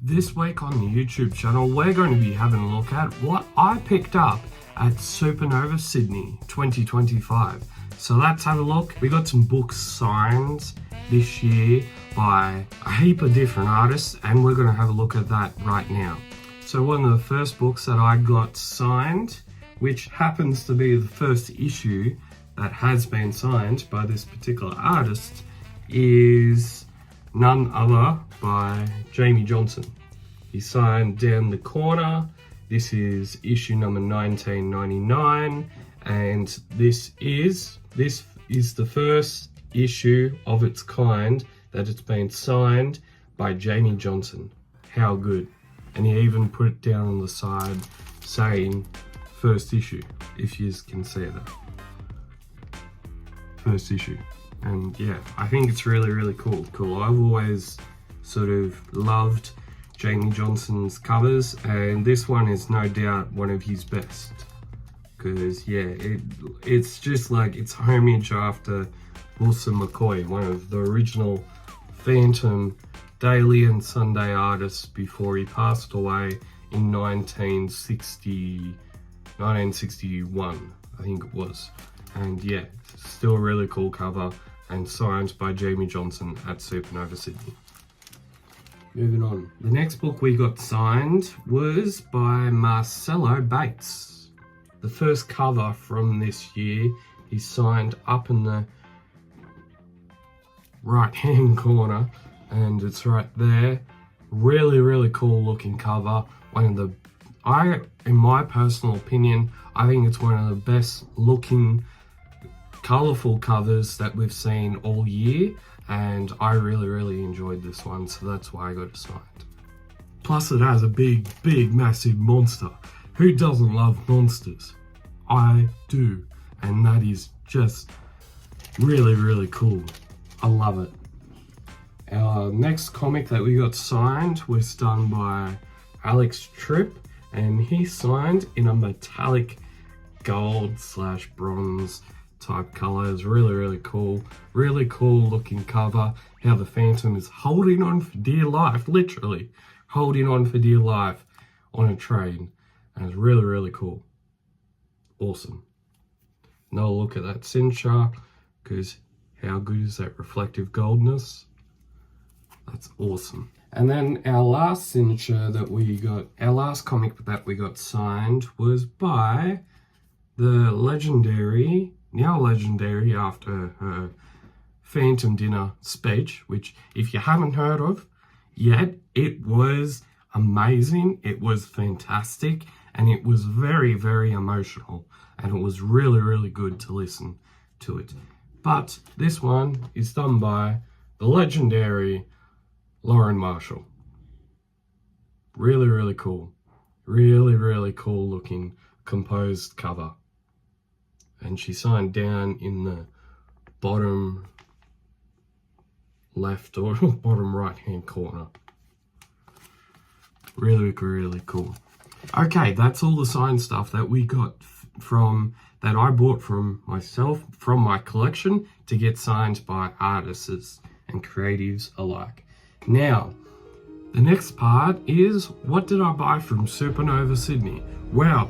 This week on the YouTube channel, we're going to be having a look at what I picked up at Supernova Sydney 2025. So let's have a look. We got some books signed this year by a heap of different artists, and we're going to have a look at that right now. So one of the first books that I got signed, which happens to be the first issue that has been signed by this particular artist, is none other by Jamie Johnson. He signed down the corner. This is issue number 1999, and this is the first issue of its kind that it's been signed by Jamie Johnson. How good. And he even put it down on the side saying first issue, if you can see that. First issue. And yeah, I think it's really cool. I've always sort of loved Jamie Johnson's covers, and this one is no doubt one of his best. Because yeah, it's just like, it's homage after Wilson McCoy, one of the original Phantom daily and Sunday artists before he passed away in 1961, I think it was. And yeah, still a really cool cover, and signed by Jamie Johnson at Supernova Sydney. Moving on. The next book we got signed was by Marcelo Bates. The first cover from this year, he signed up in the right-hand corner, and it's right there. Really cool looking cover. In my personal opinion, I think it's one of the best looking colourful covers that we've seen all year, and I really enjoyed this one, so that's why I got it signed. Plus it has a big massive monster. Who doesn't love monsters? I do, and that is just really cool. I love it. Our next comic that we got signed was done by Alex Tripp, and he signed in a metallic gold/bronze type colors. Really cool. Really cool looking cover. How the Phantom is holding on for dear life, literally holding on for dear life on a train. And it's really cool. Awesome. Now look at that cincher, because how good is that reflective goldness? That's awesome. And then our last signature that we got, our last comic that we got signed, was by the legendary, now legendary after her Phantom Dinner speech, which if you haven't heard of yet, it was amazing, it was fantastic, and it was very emotional, and it was really good to listen to it. But this one is done by the legendary Lauren Marshall. Really cool. Really cool looking composed cover. And she signed down in the bottom left or bottom right hand corner. Really cool. Okay, that's all the signed stuff that we got that I bought from myself, from my collection, to get signed by artists and creatives alike. Now, the next part is, what did I buy from Supernova Sydney? Well,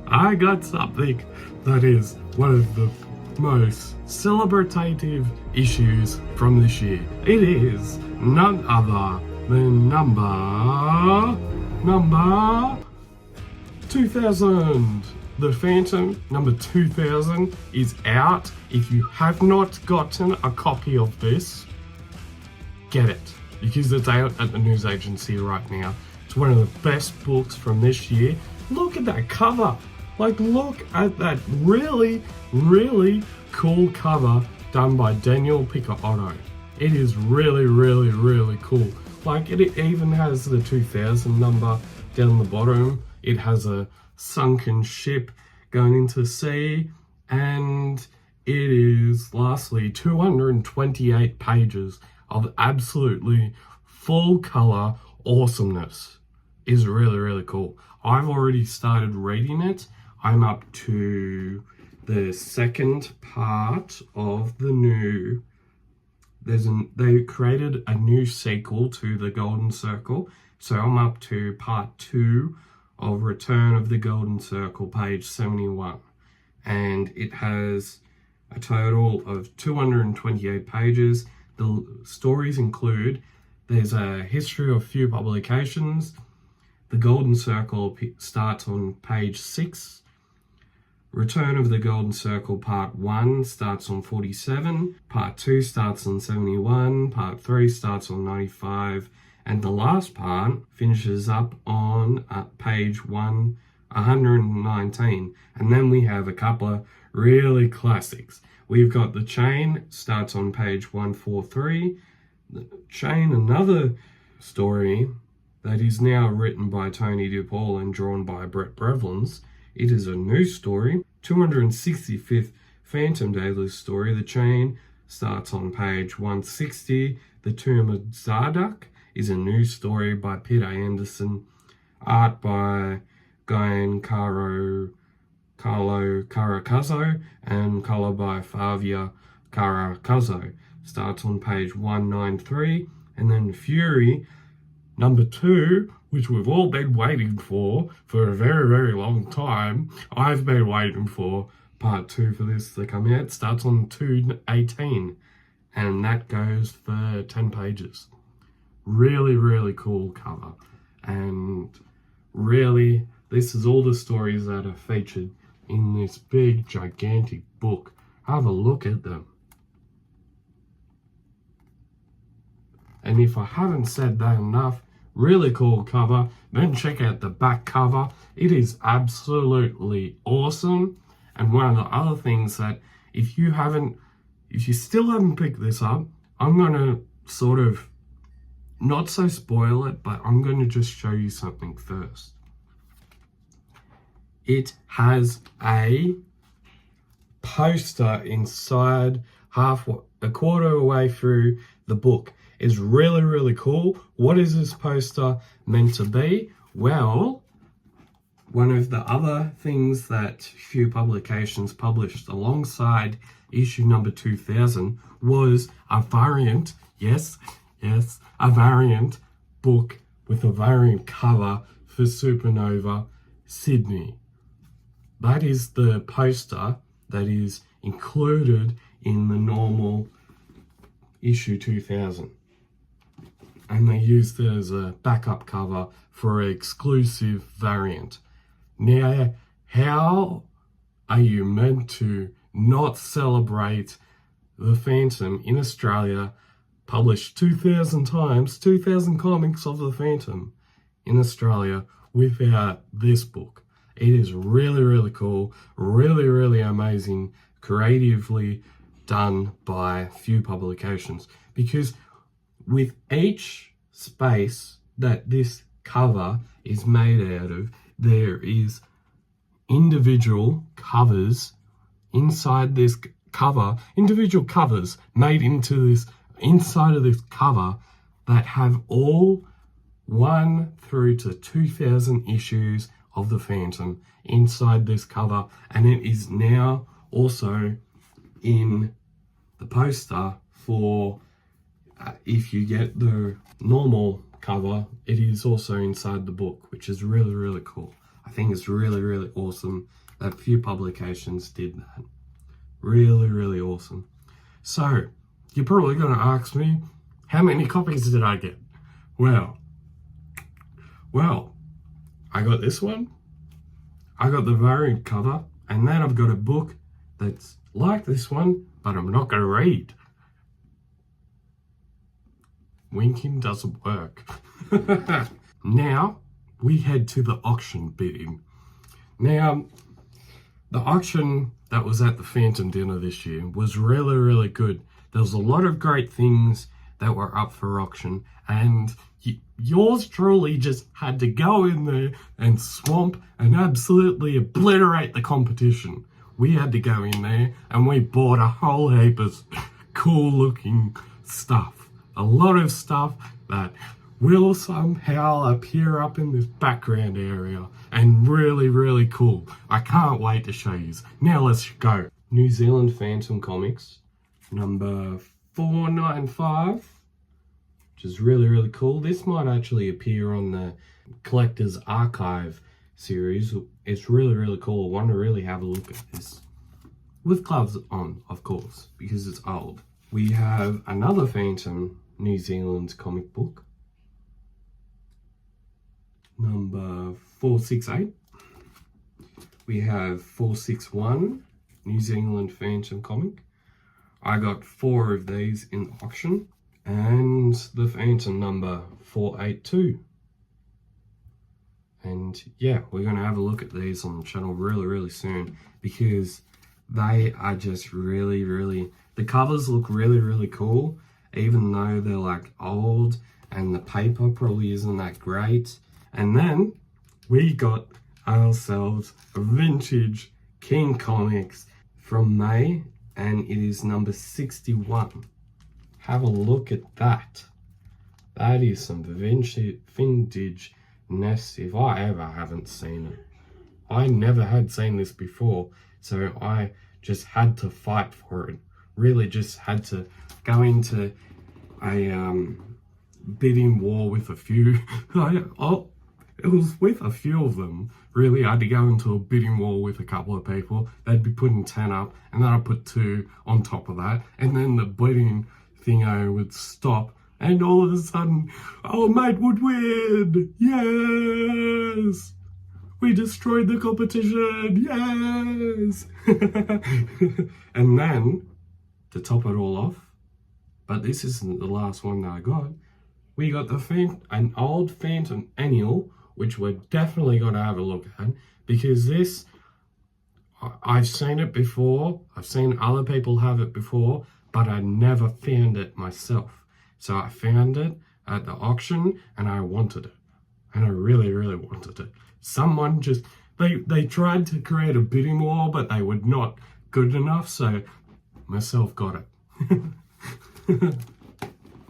I got something that is one of the most celebrative issues from this year. It is none other than number 2000. The Phantom number 2000 is out. If you have not gotten a copy of this, get it, because it's out at the news agency right now. It's one of the best books from this year. Look at that cover. Like, look at that really cool cover done by Daniel Picciotto. It is really cool. Like, it even has the 2000 number down the bottom. It has a sunken ship going into sea, and it is lastly 228 pages of absolutely full color awesomeness. Is really cool. I've already started reading it. I'm up to the second part of the new they created a new sequel to the Golden Circle, So I'm up to part 2 of Return of the Golden Circle, page 71. And it has a total of 228 pages. The stories include, there's a history of few publications. The Golden Circle starts on page 6. Return of the Golden Circle Part 1 starts on 47, Part 2 starts on 71, Part 3 starts on 95, and the last part finishes up on page 119. And then we have a couple of really classics. We've got The Chain, starts on page 143. The Chain, another story that is now written by Tony DePaul and drawn by Brett Brevlins. It is a new story, 265th Phantom Daily story. The Chain starts on page 160. The Tomb of Zardak is a new story by Peter Anderson. Art by Carlo Caracazzo and color by Fabio Caracazzo. Starts on page 193. And then Fury, number 2, which we've all been waiting for a very, very long time. I've been waiting for part 2 for this to come out. It starts on 218, and that goes for 10 pages. Really, really cool cover. And really, this is all the stories that are featured in this big, gigantic book. Have a look at them. And if I haven't said that enough, really cool cover. Then check out the back cover. It is absolutely awesome. And one of the other things that if you still haven't picked this up, I'm going to sort of not so spoil it, but I'm going to just show you something first. It has a poster inside, a quarter way through the book. Is really, really cool. What is this poster meant to be? Well, one of the other things that few publications published alongside issue number 2000 was a variant, yes, a variant book with a variant cover for Supernova Sydney. That is the poster that is included in the normal issue 2000. And they used it as a backup cover for an exclusive variant. Now, how are you meant to not celebrate the Phantom in Australia, published 2,000 times, 2,000 comics of the Phantom in Australia, without this book? It is really, really cool, really, really amazing, creatively done by few publications, because with each space that this cover is made out of, there is individual covers inside this cover, individual covers made into this, inside of this cover, that have all 1 through to 2,000 issues of the Phantom inside this cover. And it is now also in the poster for if you get the normal cover, it is also inside the book, which is really, really cool. I think it's really, really awesome that few publications did that. Really, really awesome. So, you're probably going to ask me, how many copies did I get? Well, I got this one. I got the variant cover, and then I've got a book that's like this one, but I'm not going to read. Winking doesn't work. Now, we head to the auction bidding. Now, the auction that was at the Phantom Dinner this year was really, really good. There was a lot of great things that were up for auction, and yours truly just had to go in there and swamp and absolutely obliterate the competition. We had to go in there and we bought a whole heap of cool looking stuff. A lot of stuff that will somehow appear up in this background area, and really, really cool. I can't wait to show you. Now let's go. New Zealand Phantom Comics, number 495 which is really, really cool. This might actually appear on the Collector's Archive series. It's really, really cool. I want to really have a look at this. With gloves on, of course, because it's old. We have another Phantom New Zealand comic book. Number 468. We have 461 New Zealand Phantom comic. I got 4 of these in the auction. And the Phantom number 482. And yeah, we're going to have a look at these on the channel really, really soon, because they are just really, really, the covers look really, really cool, even though they're like old and the paper probably isn't that great. And then we got ourselves a vintage King Comics from May, and it is number 61. Have a look at that. That is some vintage ness if I ever haven't seen it. I never had seen this before, so I just had to fight for it. Really just had to go into a bidding war with a few. It was with a few of them. Really, I had to go into a bidding war with a couple of people. They'd be putting 10 up, and then I'd put 2 on top of that, and then the bidding thingo would stop, and all of a sudden, our mate would win! Yes! We destroyed the competition! Yes! And then, to top it all off, but this isn't the last one that I got, we got an old Phantom Annual, which we're definitely going to have a look at, because this, I've seen it before, I've seen other people have it before, but I never found it myself. So I found it at the auction, and I wanted it. And I really, really wanted it. Someone just, they tried to create a bidding war, but they were not good enough, so myself got it. The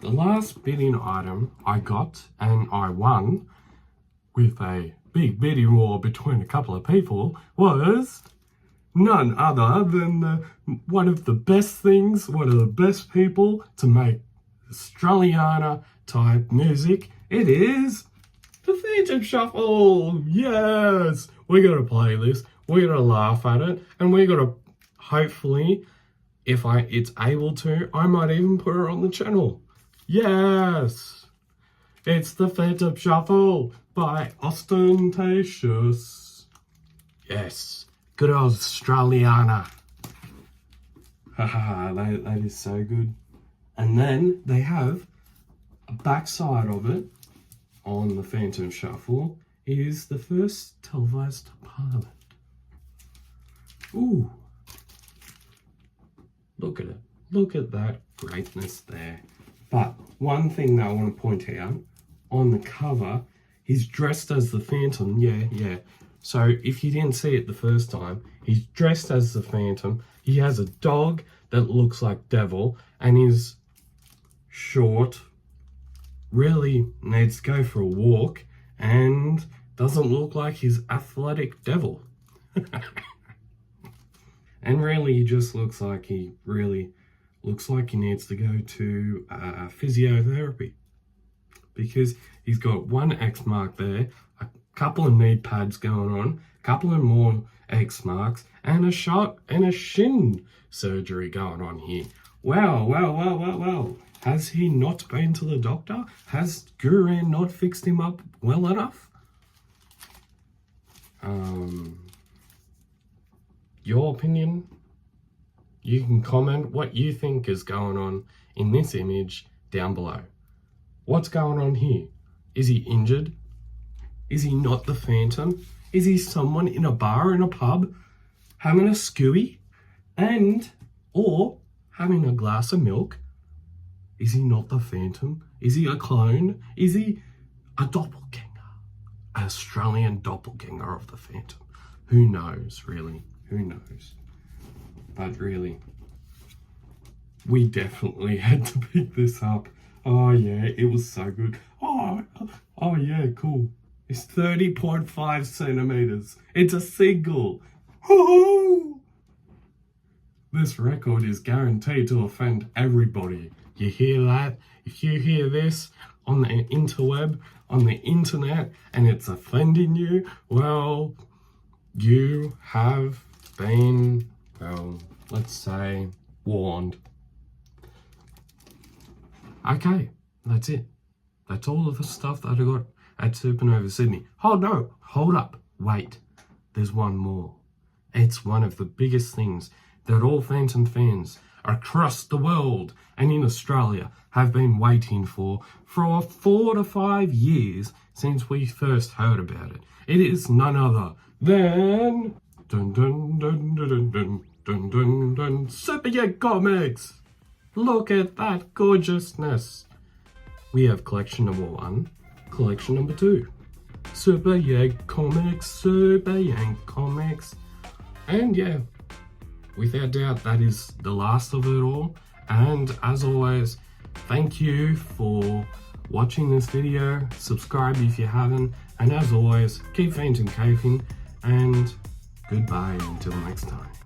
last bidding item I got, and I won, with a big bidding war between a couple of people, was none other than one of the best people to make Australiana type music. It is the Phantom Shuffle. Yes, we're gonna play this, we're gonna laugh at it, and we're gonna, hopefully, if it's able to, I might even put her on the channel. Yes, it's the Phantom Shuffle by Ostentatious. Yes, good old Australiana. Haha, that is so good. And then they have a backside of it on the Phantom Shuffle is the first televised Parliament. Ooh, look at it. Look at that greatness there. But one thing that I want to point out, on the cover, he's dressed as the Phantom. Yeah. So if you didn't see it the first time, he's dressed as the Phantom. He has a dog that looks like Devil, and he's short, really needs to go for a walk, and doesn't look like his athletic Devil. And really, he just looks like he needs to go to physiotherapy, because he's got one X mark there, a couple of knee pads going on, a couple of more X marks, and a shin surgery going on here. Well. Has he not been to the doctor? Has Guru not fixed him up well enough? Your opinion? You can comment what you think is going on in this image down below. What's going on here? Is he injured? Is he not the Phantom? Is he someone in a bar, in a pub, having a skewy, or having a glass of milk? Is he not the Phantom? Is he a clone? Is he a doppelganger? An Australian doppelganger of the Phantom? Who knows, really? Who knows? But really, we definitely had to pick this up. Oh yeah, it was so good. Oh yeah, cool. It's 30.5 centimeters. It's a single. This record is guaranteed to offend everybody. You hear that? If you hear this on the interweb, on the internet, and it's offending you, well, you have been, well, let's say, warned. Okay, that's it. That's all of the stuff that I got at Supernova Sydney. Oh no, hold up, wait. There's one more. It's one of the biggest things that all Phantom fans across the world and in Australia have been waiting for 4 to 5 years since we first heard about it. It is none other than dun dun dun dun dun dun dun dun Super Comics. Look at that gorgeousness. We have collection number 1, collection number 2. Super Comics. And yeah, without doubt, that is the last of it all. And as always, thank you for watching this video. Subscribe if you haven't. And as always, keep Phantom caving. And goodbye until next time.